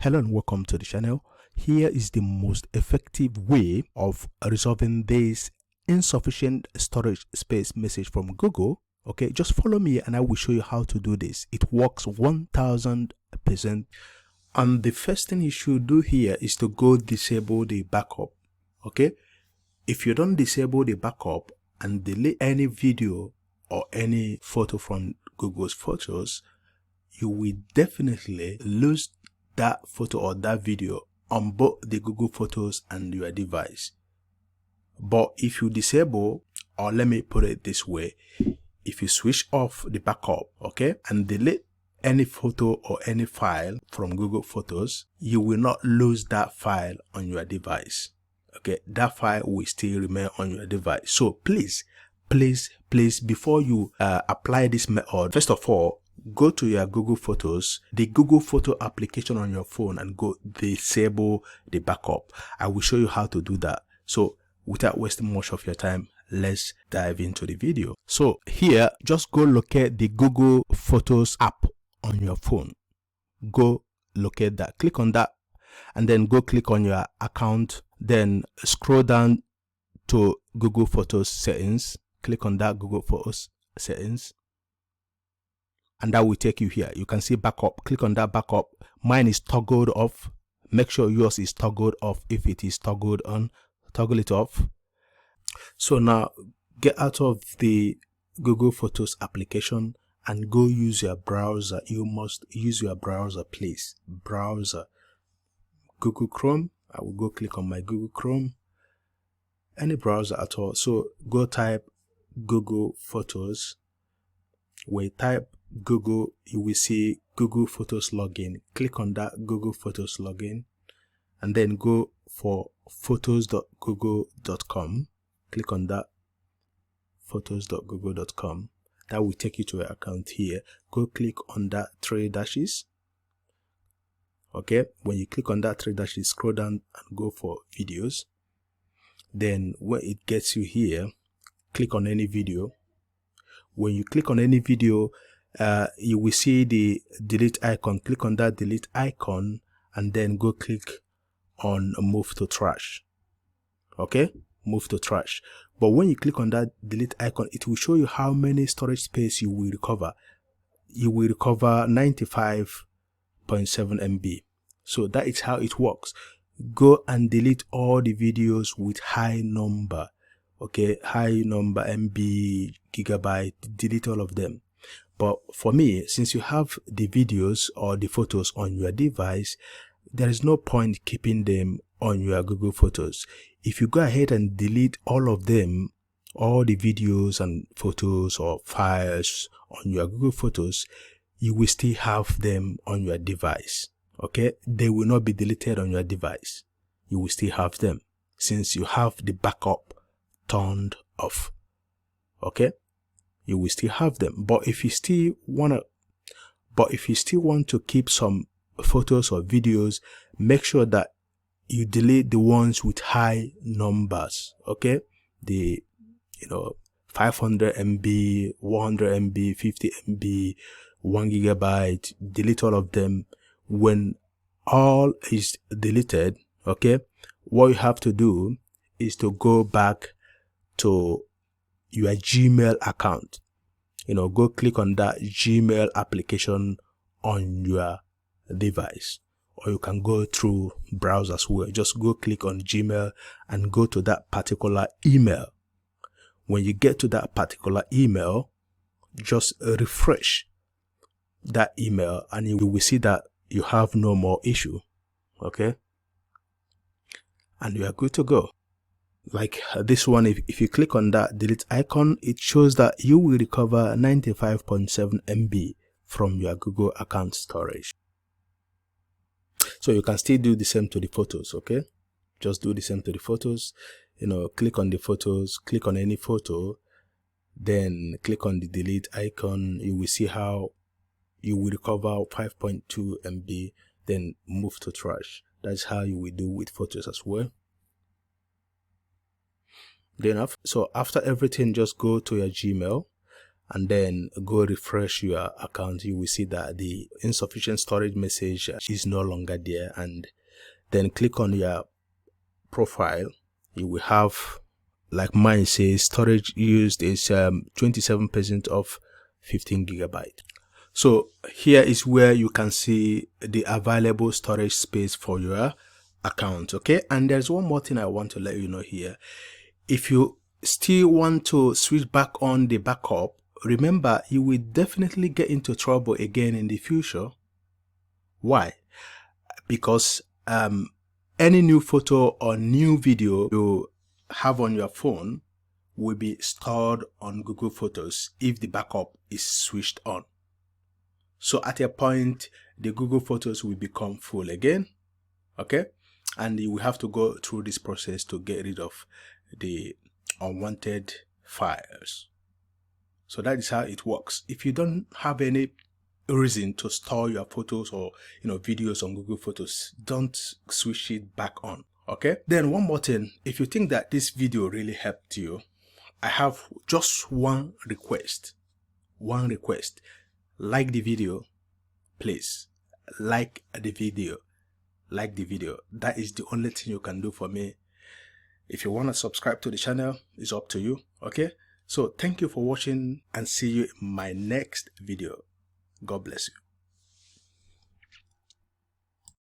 Hello and welcome to the channel. Here is the most effective way of resolving this insufficient storage space message from Google. Okay, just follow me and I will show you how to do this. It works 1000%. And the first thing you should do here is to go disable the backup. Okay, if you don't disable the backup and delete any video or any photo from Google's Photos, you will definitely lose that photo or that video on both the Google Photos and your device. But if you disable, or let me put it this way, if you switch off the backup, okay, and delete any photo or any file from Google Photos, you will not lose that file on your device. Okay, that file will still remain on your device. So please, before you apply this method, first of all, go to your Google Photos, the Google Photo application on your phone, and go disable the backup. I will show you how to do that. So without wasting much of your time, let's dive into the video. So here, just go locate the Google Photos app on your phone. Go locate that, click on that, and then go click on your account. Then scroll down to Google Photos settings. Click on that Google Photos settings, and that will take you here. You can see backup. Click on that backup. Mine is toggled off. Make sure yours is toggled off. If it is toggled on, toggle it off. So now get out of the Google Photos application and go use your browser. You must use your browser, please. Browser. Google Chrome. I will go click on my Google Chrome. Any browser at all. So go type Google Photos. When you type Google, you will see Google Photos login. Click on that Google Photos login and then go for photos.google.com. Click on that photos.google.com. That will take you to your account here. Go click on that three dashes. Okay, when you click on that three dashes, scroll down and go for videos. Then when it gets you here, click on any video. When you click on any video, you will see the delete icon. Click on that delete icon and then go click on move to trash. Okay, move to trash. But when you click on that delete icon, it will show you how many storage space you will recover. You will recover 95.7 MB. So that is how it works. Go and delete all the videos with high number. Okay, high number MB, gigabyte, delete all of them. But for me, since you have the videos or the photos on your device, there is no point keeping them on your Google Photos. If you go ahead and delete all of them, all the videos and photos or files on your Google Photos, you will still have them on your device. Okay, they will not be deleted on your device. You will still have them since you have the backup turned off. Okay, you will still have them. But if you still want to keep some photos or videos, make sure that you delete the ones with high numbers. Okay, the 500 MB, 100 MB, 50 MB, 1 gigabyte, delete all of them. When all is deleted, okay, what you have to do is to go back to your Gmail account. Go click on that Gmail application on your device, or you can go through browser as well. Just go click on Gmail and go to that particular email. When you get to that particular email, just refresh that email and you will see that you have no more issue. Okay, and you are good to go. Like this one, if you click on that delete icon, it shows that you will recover 95.7 MB from your Google account storage. So you can still do the same to the photos. Okay, just do the same to the photos. Click on the photos, click on any photo, then click on the delete icon. You will see how you will recover 5.2 MB, then move to trash. That's how you will do with photos as well. So after everything, just go to your Gmail and then go refresh your account, you will see that the insufficient storage message is no longer there. And then click on your profile, you will have, like mine says, storage used is 27% of 15 gigabyte. So here is where you can see the available storage space for your account. Okay, and there's one more thing I want to let you know here. If you still want to switch back on the backup, remember, you will definitely get into trouble again in the future. Why? Because any new photo or new video you have on your phone will be stored on Google Photos if the backup is switched on. So at a point, the Google Photos will become full again. Okay, and you will have to go through this process to get rid of the unwanted files. So that is how it works. If you don't have any reason to store your photos or videos on Google Photos, don't switch it back on. Okay, then one more thing, if you think that this video really helped you, I have just one request. Like the video, please. Like the video. That is the only thing you can do for me. If you want to subscribe to the channel, it's up to you. Okay, so thank you for watching, and see you in my next video. God bless you.